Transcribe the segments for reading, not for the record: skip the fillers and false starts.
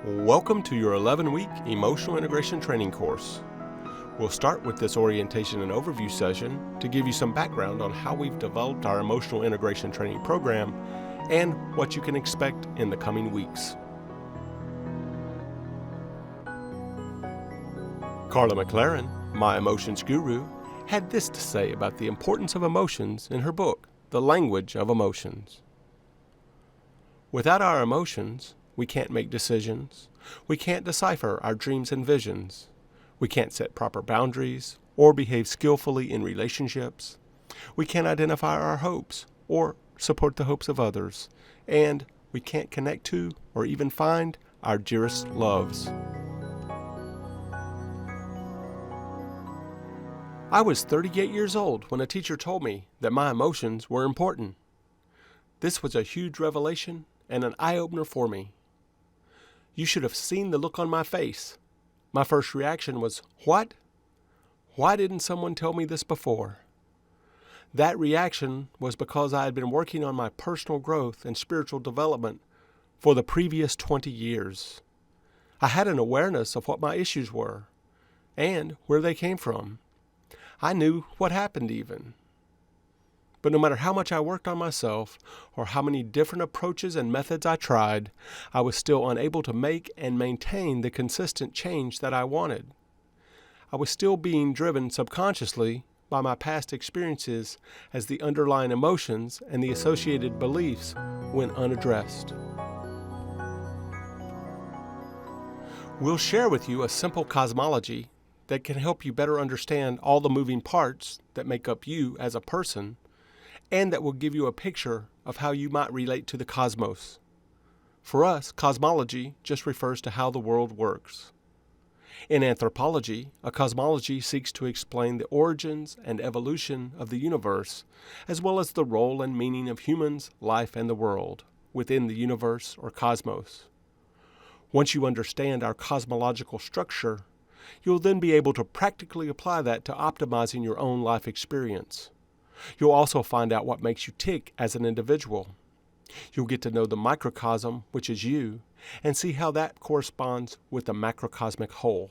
Welcome to your 11-week Emotional Integration Training course. We'll start with this orientation and overview session to give you some background on how we've developed our Emotional Integration Training program and what you can expect in the coming weeks. Carla McLaren, my emotions guru, had this to say about the importance of emotions in her book, The Language of Emotions. Without our emotions, we can't make decisions. We can't decipher our dreams and visions. We can't set proper boundaries or behave skillfully in relationships. We can't identify our hopes or support the hopes of others. And we can't connect to or even find our dearest loves. I was 38 years old when a teacher told me that my emotions were important. This was a huge revelation and an eye-opener for me. You should have seen the look on my face. My first reaction was, "What? Why didn't someone tell me this before?" That reaction was because I had been working on my personal growth and spiritual development for the previous 20 years. I had an awareness of what my issues were and where they came from. I knew what happened even. But no matter how much I worked on myself or how many different approaches and methods I tried, I was still unable to make and maintain the consistent change that I wanted. I was still being driven subconsciously by my past experiences as the underlying emotions and the associated beliefs went unaddressed. We'll share with you a simple cosmology that can help you better understand all the moving parts that make up you as a person, and that will give you a picture of how you might relate to the cosmos. For us, cosmology just refers to how the world works. In anthropology, a cosmology seeks to explain the origins and evolution of the universe, as well as the role and meaning of humans, life, and the world within the universe or cosmos. Once you understand our cosmological structure, you'll then be able to practically apply that to optimizing your own life experience. You'll also find out what makes you tick as an individual. You'll get to know the microcosm, which is you, and see how that corresponds with the macrocosmic whole.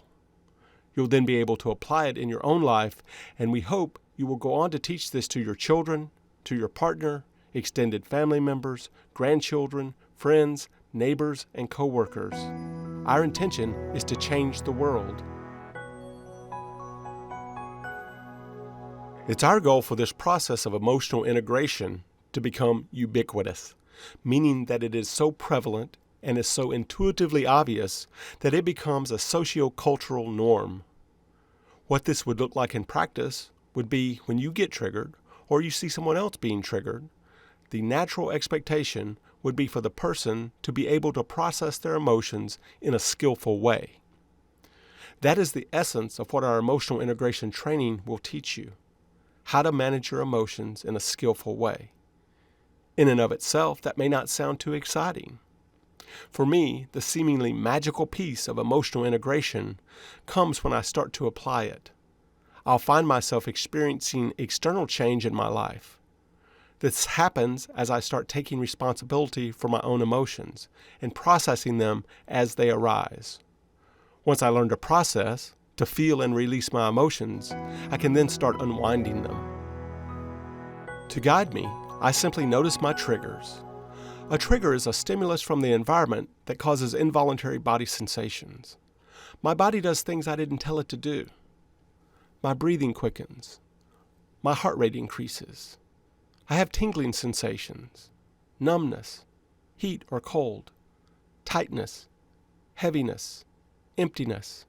You'll then be able to apply it in your own life, and we hope you will go on to teach this to your children, to your partner, extended family members, grandchildren, friends, neighbors, and co-workers. Our intention is to change the world. It's our goal for this process of emotional integration to become ubiquitous, meaning that it is so prevalent and is so intuitively obvious that it becomes a socio-cultural norm. What this would look like in practice would be when you get triggered or you see someone else being triggered, the natural expectation would be for the person to be able to process their emotions in a skillful way. That is the essence of what our emotional integration training will teach you. How to manage your emotions in a skillful way. In and of itself, that may not sound too exciting. For me, the seemingly magical piece of emotional integration comes when I start to apply it. I'll find myself experiencing external change in my life. This happens as I start taking responsibility for my own emotions and processing them as they arise. Once I learn to process, to feel and release my emotions, I can then start unwinding them. To guide me, I simply notice my triggers. A trigger is a stimulus from the environment that causes involuntary body sensations. My body does things I didn't tell it to do. My breathing quickens. My heart rate increases. I have tingling sensations, numbness, heat or cold, tightness, heaviness, emptiness.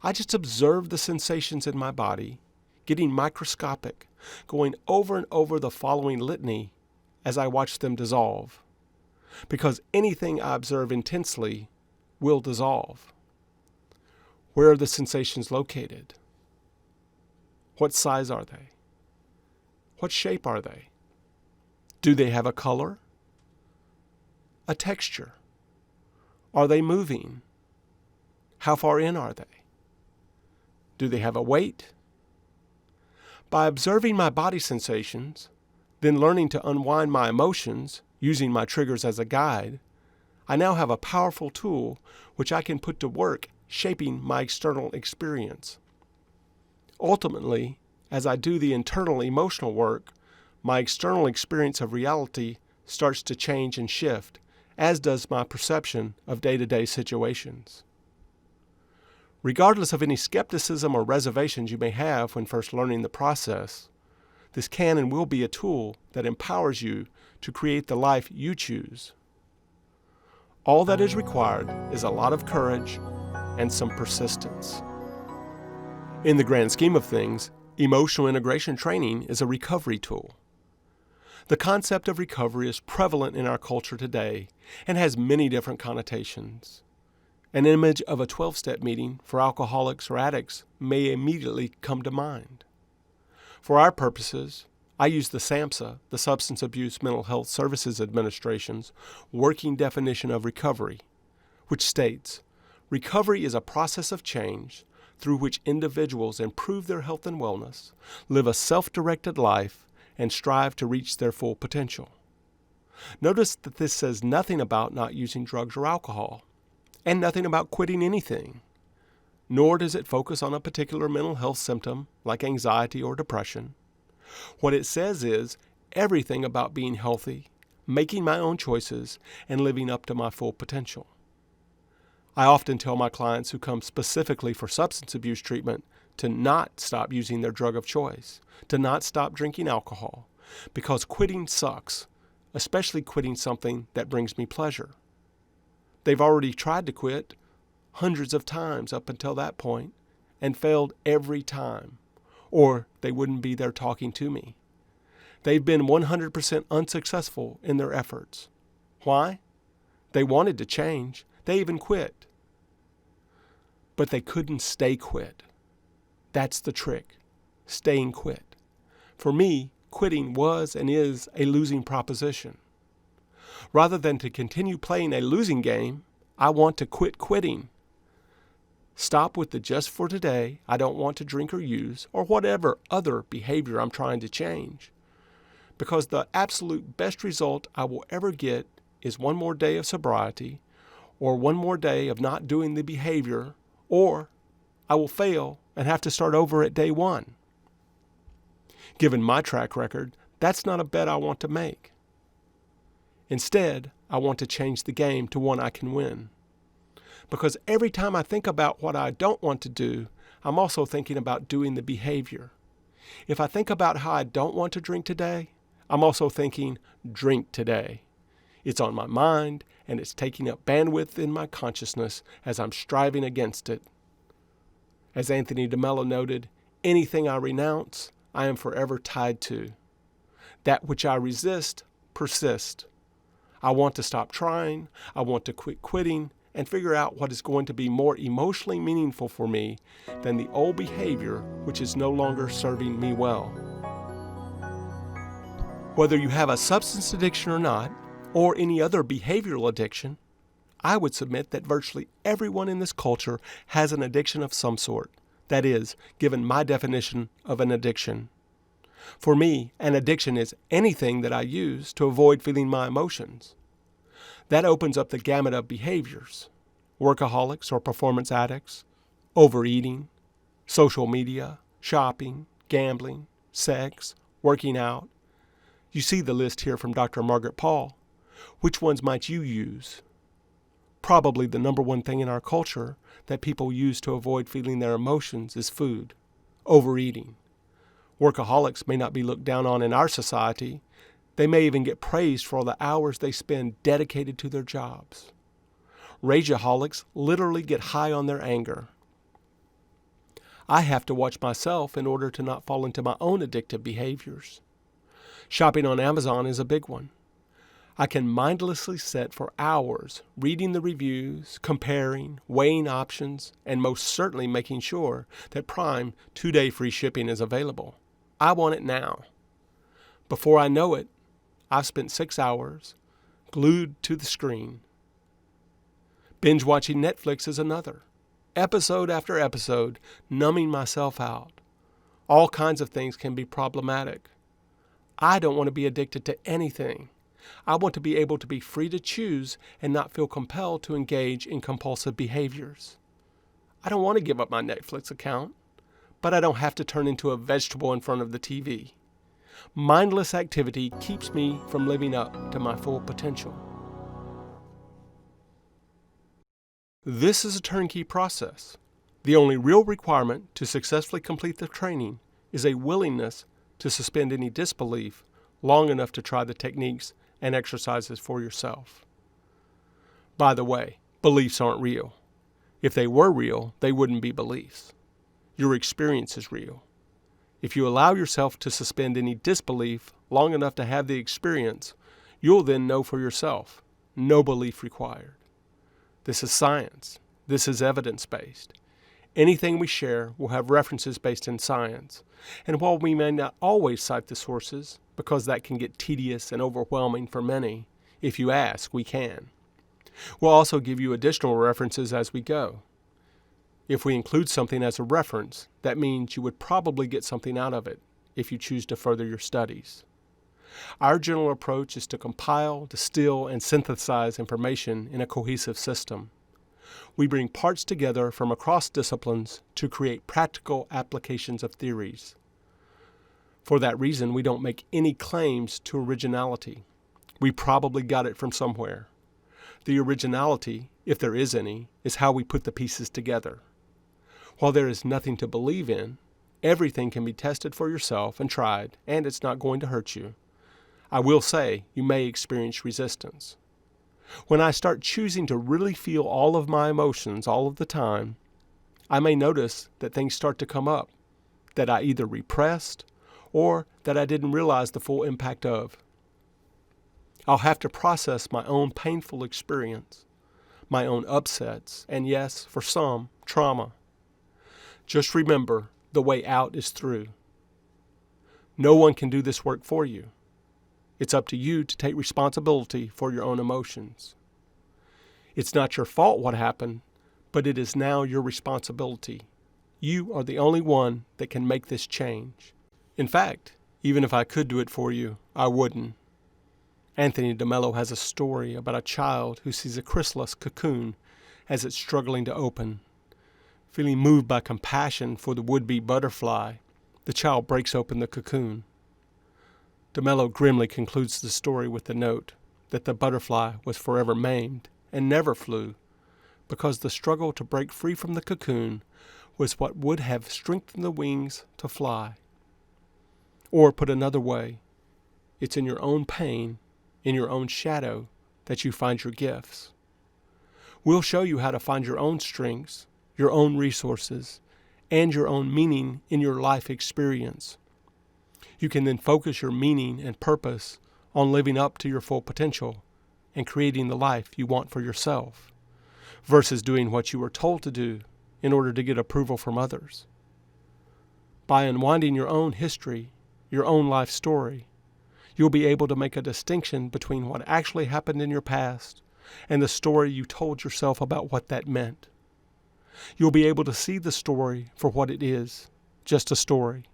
I just observe the sensations in my body, getting microscopic, going over and over the following litany as I watch them dissolve. Because anything I observe intensely will dissolve. Where are the sensations located? What size are they? What shape are they? Do they have a color? A texture? Are they moving? How far in are they? Do they have a weight? By observing my body sensations, then learning to unwind my emotions using my triggers as a guide, I now have a powerful tool which I can put to work shaping my external experience. Ultimately, as I do the internal emotional work, my external experience of reality starts to change and shift, as does my perception of day-to-day situations. Regardless of any skepticism or reservations you may have when first learning the process, this can and will be a tool that empowers you to create the life you choose. All that is required is a lot of courage and some persistence. In the grand scheme of things, emotional integration training is a recovery tool. The concept of recovery is prevalent in our culture today and has many different connotations. An image of a 12-step meeting for alcoholics or addicts may immediately come to mind. For our purposes, I use the SAMHSA, the Substance Abuse Mental Health Services Administration's working definition of recovery, which states, recovery is a process of change through which individuals improve their health and wellness, live a self-directed life, and strive to reach their full potential. Notice that this says nothing about not using drugs or alcohol, and nothing about quitting anything, nor does it focus on a particular mental health symptom like anxiety or depression. What it says is everything about being healthy, making my own choices, and living up to my full potential. I often tell my clients who come specifically for substance abuse treatment to not stop using their drug of choice, to not stop drinking alcohol, because quitting sucks, especially quitting something that brings me pleasure. They've already tried to quit hundreds of times up until that point and failed every time, or they wouldn't be there talking to me. They've been 100% unsuccessful in their efforts. Why? They wanted to change. They even quit. But they couldn't stay quit. That's the trick, staying quit. For me, quitting was and is a losing proposition. Rather than to continue playing a losing game, I want to quit quitting. Stop with the just for today, I don't want to drink or use, or whatever other behavior I'm trying to change. Because the absolute best result I will ever get is one more day of sobriety, or one more day of not doing the behavior, or I will fail and have to start over at day one. Given my track record, that's not a bet I want to make. Instead, I want to change the game to one I can win. Because every time I think about what I don't want to do, I'm also thinking about doing the behavior. If I think about how I don't want to drink today, I'm also thinking, drink today. It's on my mind, and it's taking up bandwidth in my consciousness as I'm striving against it. As Anthony DeMello noted, anything I renounce, I am forever tied to. That which I resist, persists. I want to stop trying, I want to quit quitting, and figure out what is going to be more emotionally meaningful for me than the old behavior which is no longer serving me well. Whether you have a substance addiction or not, or any other behavioral addiction, I would submit that virtually everyone in this culture has an addiction of some sort. That is, given my definition of an addiction. For me, an addiction is anything that I use to avoid feeling my emotions. That opens up the gamut of behaviors: workaholics or performance addicts, overeating, social media, shopping, gambling, sex, working out. You see the list here from Dr. Margaret Paul. Which ones might you use? Probably the number one thing in our culture that people use to avoid feeling their emotions is food, overeating. Workaholics may not be looked down on in our society. They may even get praised for all the hours they spend dedicated to their jobs. Rageaholics literally get high on their anger. I have to watch myself in order to not fall into my own addictive behaviors. Shopping on Amazon is a big one. I can mindlessly sit for hours reading the reviews, comparing, weighing options, and most certainly making sure that Prime 2-day free shipping is available. I want it now. Before I know it, I've spent 6 hours glued to the screen. Binge watching Netflix is another. Episode after episode, numbing myself out. All kinds of things can be problematic. I don't want to be addicted to anything, I want to be able to be free to choose and not feel compelled to engage in compulsive behaviors. I don't want to give up my Netflix account, but I don't have to turn into a vegetable in front of the TV. Mindless activity keeps me from living up to my full potential. This is a turnkey process. The only real requirement to successfully complete the training is a willingness to suspend any disbelief long enough to try the techniques and exercises for yourself. By the way, beliefs aren't real. If they were real, they wouldn't be beliefs. Your experience is real. If you allow yourself to suspend any disbelief long enough to have the experience, you'll then know for yourself. No belief required. This is science. This is evidence-based. Anything we share will have references based in science. And while we may not always cite the sources, because that can get tedious and overwhelming for many, if you ask, we can. We'll also give you additional references as we go. If we include something as a reference, that means you would probably get something out of it if you choose to further your studies. Our general approach is to compile, distill, and synthesize information in a cohesive system. We bring parts together from across disciplines to create practical applications of theories. For that reason, we don't make any claims to originality. We probably got it from somewhere. The originality, if there is any, is how we put the pieces together. While there is nothing to believe in, everything can be tested for yourself and tried, and it's not going to hurt you. I will say, you may experience resistance. When I start choosing to really feel all of my emotions all of the time, I may notice that things start to come up that I either repressed or that I didn't realize the full impact of. I'll have to process my own painful experience, my own upsets, and yes, for some, trauma. Just remember, the way out is through. No one can do this work for you. It's up to you to take responsibility for your own emotions. It's not your fault what happened, but it is now your responsibility. You are the only one that can make this change. In fact, even if I could do it for you, I wouldn't. Anthony DeMello has a story about a child who sees a chrysalis cocoon as it's struggling to open. Feeling moved by compassion for the would-be butterfly, the child breaks open the cocoon. DeMello grimly concludes the story with the note that the butterfly was forever maimed and never flew, because the struggle to break free from the cocoon was what would have strengthened the wings to fly. Or put another way, it's in your own pain, in your own shadow, that you find your gifts. We'll show you how to find your own strengths, your own resources, and your own meaning in your life experience. You can then focus your meaning and purpose on living up to your full potential and creating the life you want for yourself, versus doing what you were told to do in order to get approval from others. By unwinding your own history, your own life story, you'll be able to make a distinction between what actually happened in your past and the story you told yourself about what that meant. You'll be able to see the story for what it is, just a story,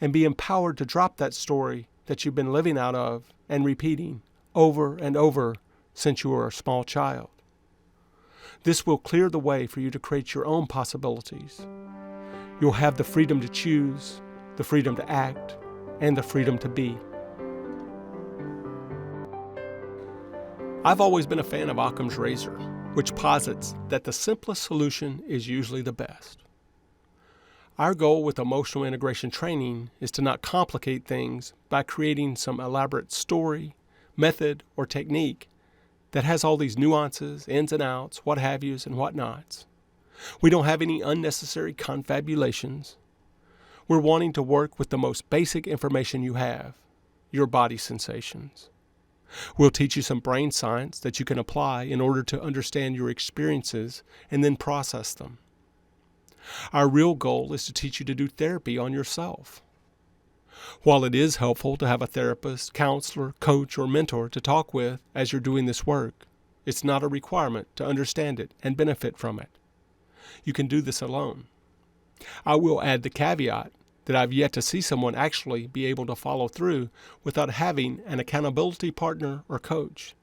and be empowered to drop that story that you've been living out of and repeating over and over since you were a small child. This will clear the way for you to create your own possibilities. You'll have the freedom to choose, the freedom to act, and the freedom to be. I've always been a fan of Occam's razor, which posits that the simplest solution is usually the best. Our goal with emotional integration training is to not complicate things by creating some elaborate story, method, or technique that has all these nuances, ins and outs, what have yous, and what nots. We don't have any unnecessary confabulations. We're wanting to work with the most basic information you have, your body sensations. We'll teach you some brain science that you can apply in order to understand your experiences and then process them. Our real goal is to teach you to do therapy on yourself. While it is helpful to have a therapist, counselor, coach, or mentor to talk with as you're doing this work, it's not a requirement to understand it and benefit from it. You can do this alone. I will add the caveat that I've yet to see someone actually be able to follow through without having an accountability partner or coach.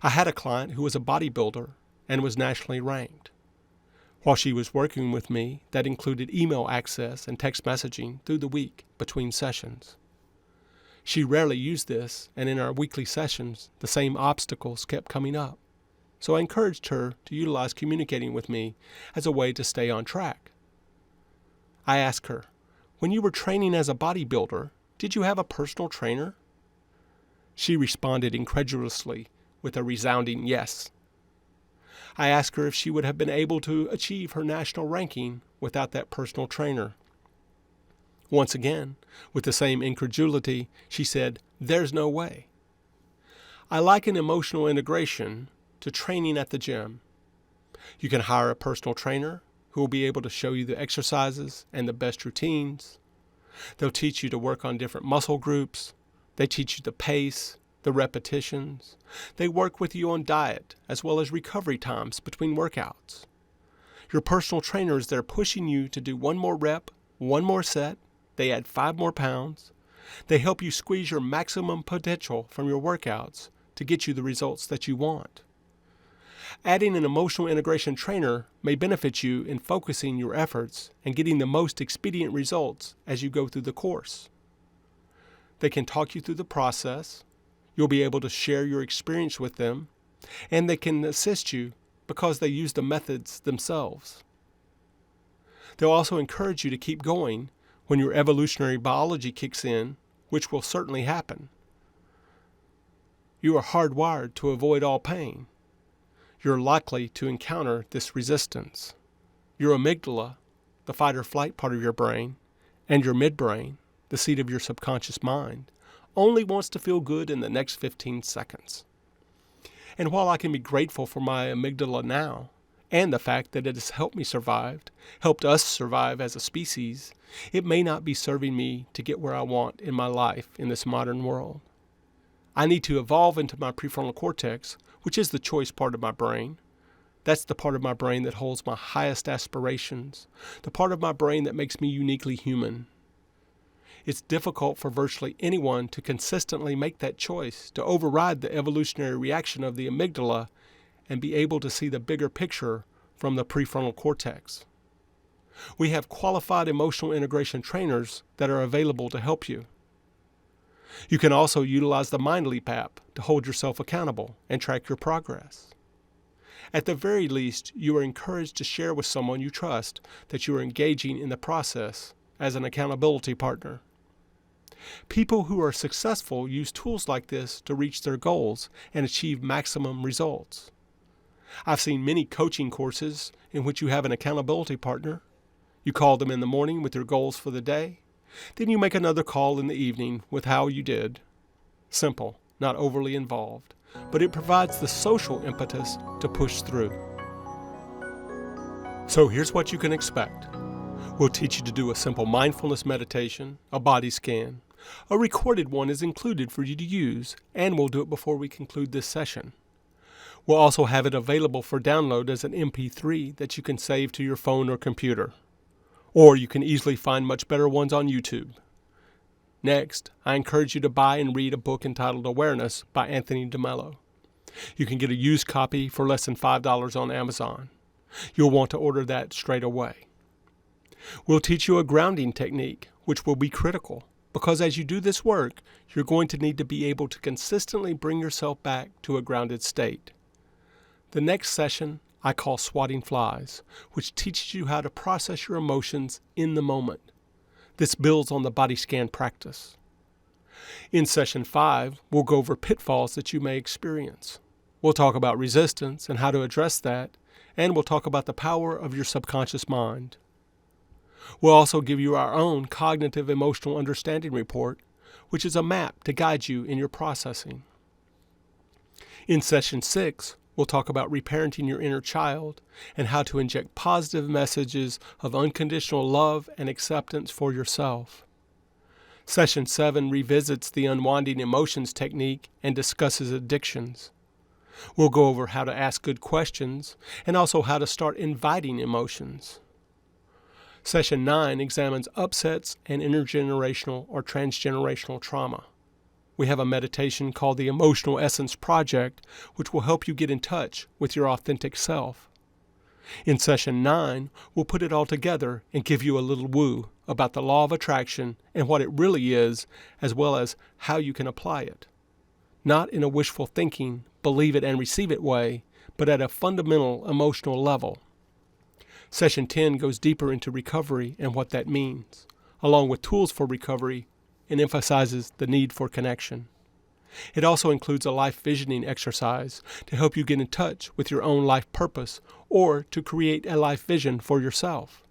I had a client who was a bodybuilder and was nationally ranked. While she was working with me, that included email access and text messaging through the week between sessions. She rarely used this, and in our weekly sessions, the same obstacles kept coming up. So I encouraged her to utilize communicating with me as a way to stay on track. I asked her, when you were training as a bodybuilder, did you have a personal trainer? She responded incredulously with a resounding yes. I asked her if she would have been able to achieve her national ranking without that personal trainer. Once again, with the same incredulity, she said, "There's no way." I liken emotional integration to training at the gym. You can hire a personal trainer who will be able to show you the exercises and the best routines. They'll teach you to work on different muscle groups. They teach you the pace, the repetitions. They work with you on diet as well as recovery times between workouts. Your personal trainer is there pushing you to do one more rep, one more set. They add 5 more pounds. They help you squeeze your maximum potential from your workouts to get you the results that you want. Adding an emotional integration trainer may benefit you in focusing your efforts and getting the most expedient results as you go through the course. They can talk you through the process. You'll be able to share your experience with them, and they can assist you because they use the methods themselves. They'll also encourage you to keep going when your evolutionary biology kicks in, which will certainly happen. You are hardwired to avoid all pain. You're likely to encounter this resistance. Your amygdala, the fight or flight part of your brain, and your midbrain, the seat of your subconscious mind, only wants to feel good in the next 15 seconds. And while I can be grateful for my amygdala now, and the fact that it has helped us survive as a species, it may not be serving me to get where I want in my life in this modern world. I need to evolve into my prefrontal cortex, which is the choice part of my brain. That's the part of my brain that holds my highest aspirations, the part of my brain that makes me uniquely human. It's difficult for virtually anyone to consistently make that choice, to override the evolutionary reaction of the amygdala and be able to see the bigger picture from the prefrontal cortex. We have qualified emotional integration trainers that are available to help you. You can also utilize the Mind Leap app to hold yourself accountable and track your progress. At the very least, you are encouraged to share with someone you trust that you are engaging in the process as an accountability partner. People who are successful use tools like this to reach their goals and achieve maximum results. I've seen many coaching courses in which you have an accountability partner. You call them in the morning with your goals for the day. Then you make another call in the evening with how you did. Simple, not overly involved, but it provides the social impetus to push through. So here's what you can expect. We'll teach you to do a simple mindfulness meditation, a body scan. A recorded one is included for you to use, and we'll do it before we conclude this session. We'll also have it available for download as an MP3 that you can save to your phone or computer. Or you can easily find much better ones on YouTube. Next, I encourage you to buy and read a book entitled Awareness by Anthony DeMello. You can get a used copy for less than $5 on Amazon. You'll want to order that straight away. We'll teach you a grounding technique, which will be critical, because as you do this work, you're going to need to be able to consistently bring yourself back to a grounded state. The next session I call Swatting Flies, which teaches you how to process your emotions in the moment. This builds on the body scan practice. In session 5, we'll go over pitfalls that you may experience. We'll talk about resistance and how to address that, and we'll talk about the power of your subconscious mind. We'll also give you our own cognitive emotional understanding report, which is a map to guide you in your processing. In session 6, we'll talk about reparenting your inner child and how to inject positive messages of unconditional love and acceptance for yourself. Session 7 revisits the unwinding emotions technique and discusses addictions. We'll go over how to ask good questions and also how to start inviting emotions. Session 9 examines upsets and intergenerational or transgenerational trauma. We have a meditation called the Emotional Essence Project, which will help you get in touch with your authentic self. In Session 9, we'll put it all together and give you a little woo about the law of attraction and what it really is, as well as how you can apply it. Not in a wishful thinking, believe it and receive it way, but at a fundamental emotional level. Session 10 goes deeper into recovery and what that means, along with tools for recovery, and emphasizes the need for connection. It also includes a life visioning exercise to help you get in touch with your own life purpose or to create a life vision for yourself.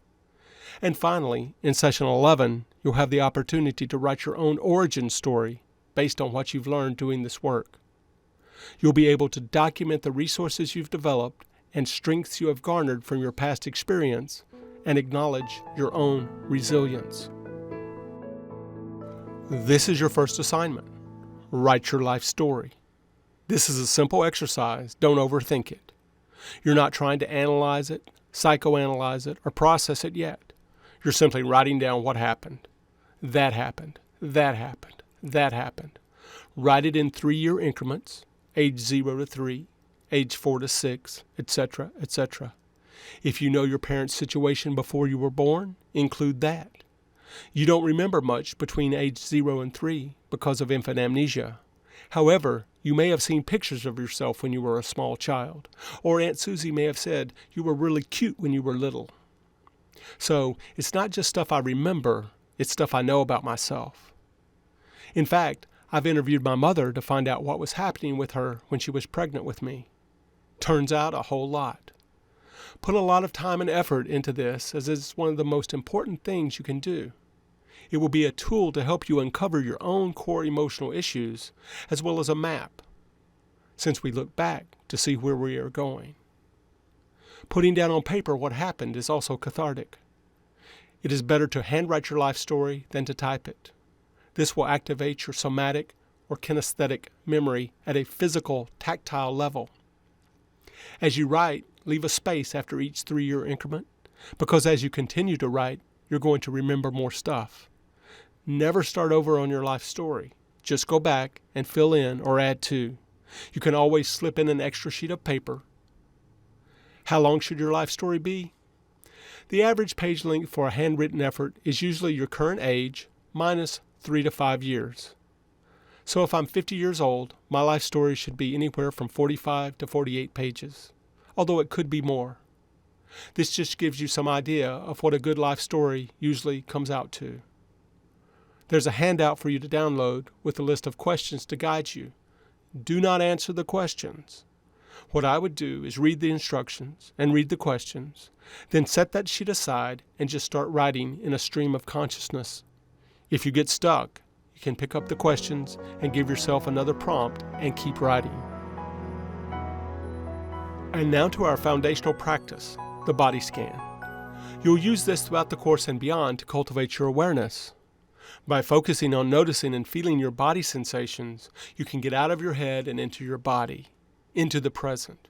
And finally, in Session 11, you'll have the opportunity to write your own origin story based on what you've learned doing this work. You'll be able to document the resources you've developed and strengths you have garnered from your past experience and acknowledge your own resilience. This is your first assignment. Write your life story. This is a simple exercise. Don't overthink it. You're not trying to analyze it, psychoanalyze it, or process it yet. You're simply writing down what happened. That happened. That happened. That happened. Write it in 3-year increments, age 0 to 3, age 4 to 6, etc., etc. If you know your parents' situation before you were born, include that. You don't remember much between age 0 and 3 because of infant amnesia. However, you may have seen pictures of yourself when you were a small child, or Aunt Susie may have said you were really cute when you were little. So, it's not just stuff I remember, it's stuff I know about myself. In fact, I've interviewed my mother to find out what was happening with her when she was pregnant with me. Turns out a whole lot. Put a lot of time and effort into this, as it's one of the most important things you can do. It will be a tool to help you uncover your own core emotional issues, as well as a map, since we look back to see where we are going. Putting down on paper what happened is also cathartic. It is better to handwrite your life story than to type it. This will activate your somatic or kinesthetic memory at a physical, tactile level. As you write, leave a space after each 3-year increment, because as you continue to write, you're going to remember more stuff. Never start over on your life story. Just go back and fill in or add to. You can always slip in an extra sheet of paper. How long should your life story be? The average page length for a handwritten effort is usually your current age minus 3 to 5 years. So if I'm 50 years old, my life story should be anywhere from 45 to 48 pages, although it could be more. This just gives you some idea of what a good life story usually comes out to. There's a handout for you to download with a list of questions to guide you. Do not answer the questions. What I would do is read the instructions and read the questions, then set that sheet aside and just start writing in a stream of consciousness. If you get stuck, you can pick up the questions and give yourself another prompt and keep writing. And now to our foundational practice, the body scan. You'll use this throughout the course and beyond to cultivate your awareness. By focusing on noticing and feeling your body sensations, you can get out of your head and into your body, into the present.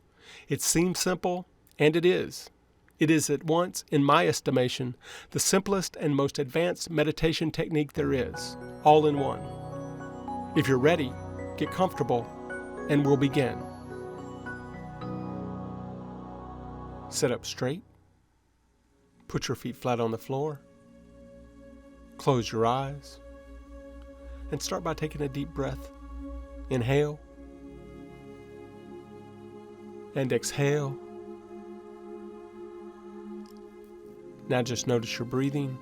It seems simple, and it is. It is at once, in my estimation, the simplest and most advanced meditation technique there is, all in one. If you're ready, get comfortable, and we'll begin. Sit up straight. Put your feet flat on the floor. Close your eyes. And start by taking a deep breath. Inhale. And exhale. Now just notice your breathing.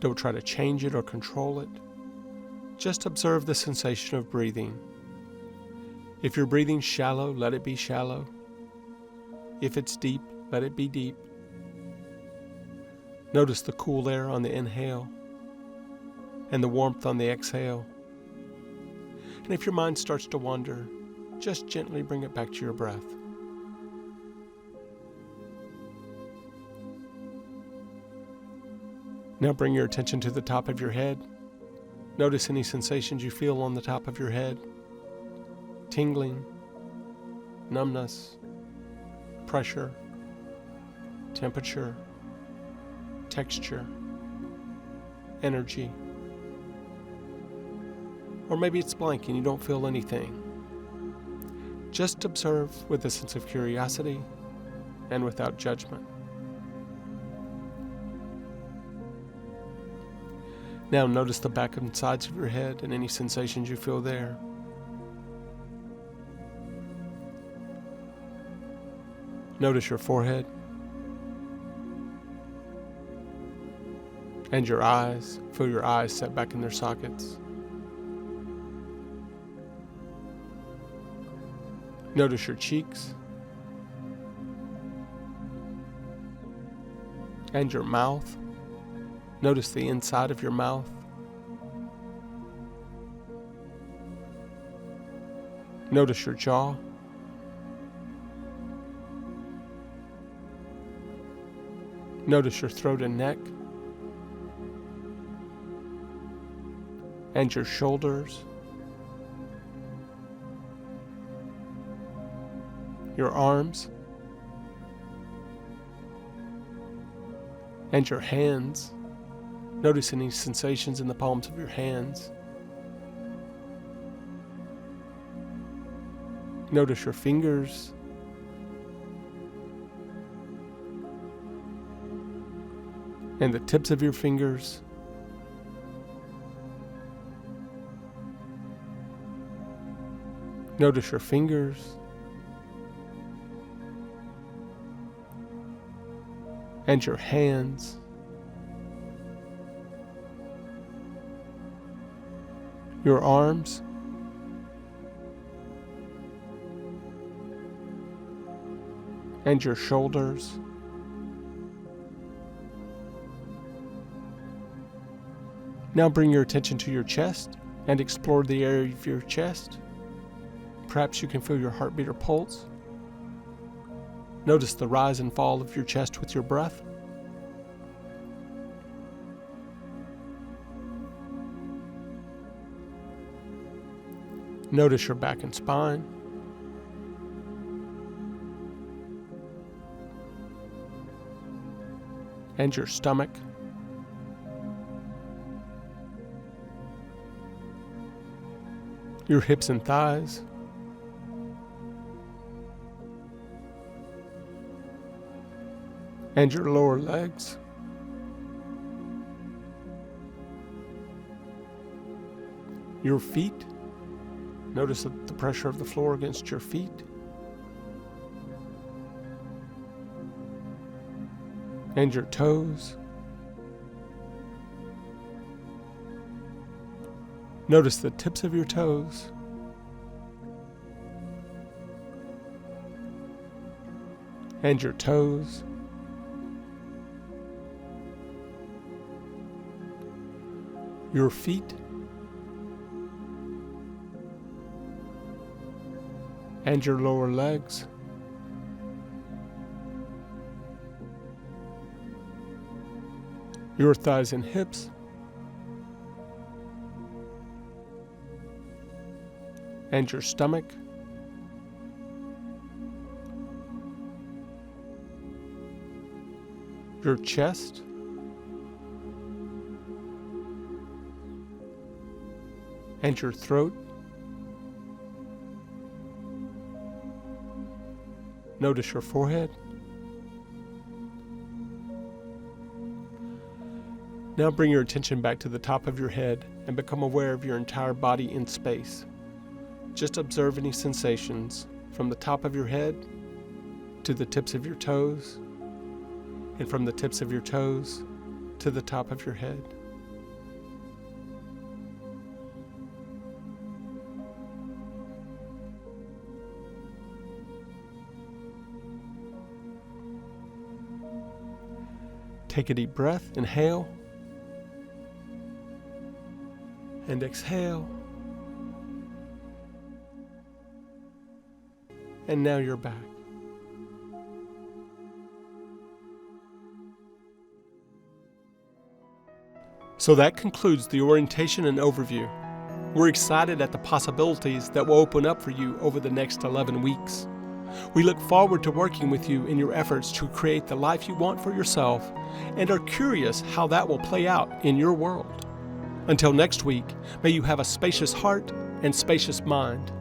Don't try to change it or control it. Just observe the sensation of breathing. If you're breathing shallow, let it be shallow. If it's deep, let it be deep. Notice the cool air on the inhale and the warmth on the exhale. And if your mind starts to wander, just gently bring it back to your breath. Now bring your attention to the top of your head. Notice any sensations you feel on the top of your head. Tingling, numbness, pressure, temperature, texture, energy. Or maybe it's blank and you don't feel anything. Just observe with a sense of curiosity and without judgment. Now notice the back and sides of your head and any sensations you feel there. Notice your forehead and your eyes. Feel your eyes set back in their sockets. Notice your cheeks and your mouth. Notice the inside of your mouth. Notice your jaw. Notice your throat and neck. And your shoulders. Your arms. And your hands. Notice any sensations in the palms of your hands. Notice your fingers. And the tips of your fingers. Notice your fingers. And your hands. Your arms. And your shoulders. Now bring your attention to your chest and explore the area of your chest. Perhaps you can feel your heartbeat or pulse. Notice the rise and fall of your chest with your breath. Notice your back and spine. And your stomach. Your hips and thighs. And your lower legs. Your feet. Notice the pressure of the floor against your feet. And your toes. Notice the tips of your toes. And your toes. Your feet. And your lower legs. Your thighs and hips. And your stomach. Your chest. And your throat. Notice your forehead. Now bring your attention back to the top of your head and become aware of your entire body in space. Just observe any sensations from the top of your head to the tips of your toes, and from the tips of your toes to the top of your head. Take a deep breath, inhale, and exhale. And now you're back. So that concludes the orientation and overview. We're excited at the possibilities that will open up for you over the next 11 weeks. We look forward to working with you in your efforts to create the life you want for yourself and are curious how that will play out in your world. Until next week, may you have a spacious heart and spacious mind.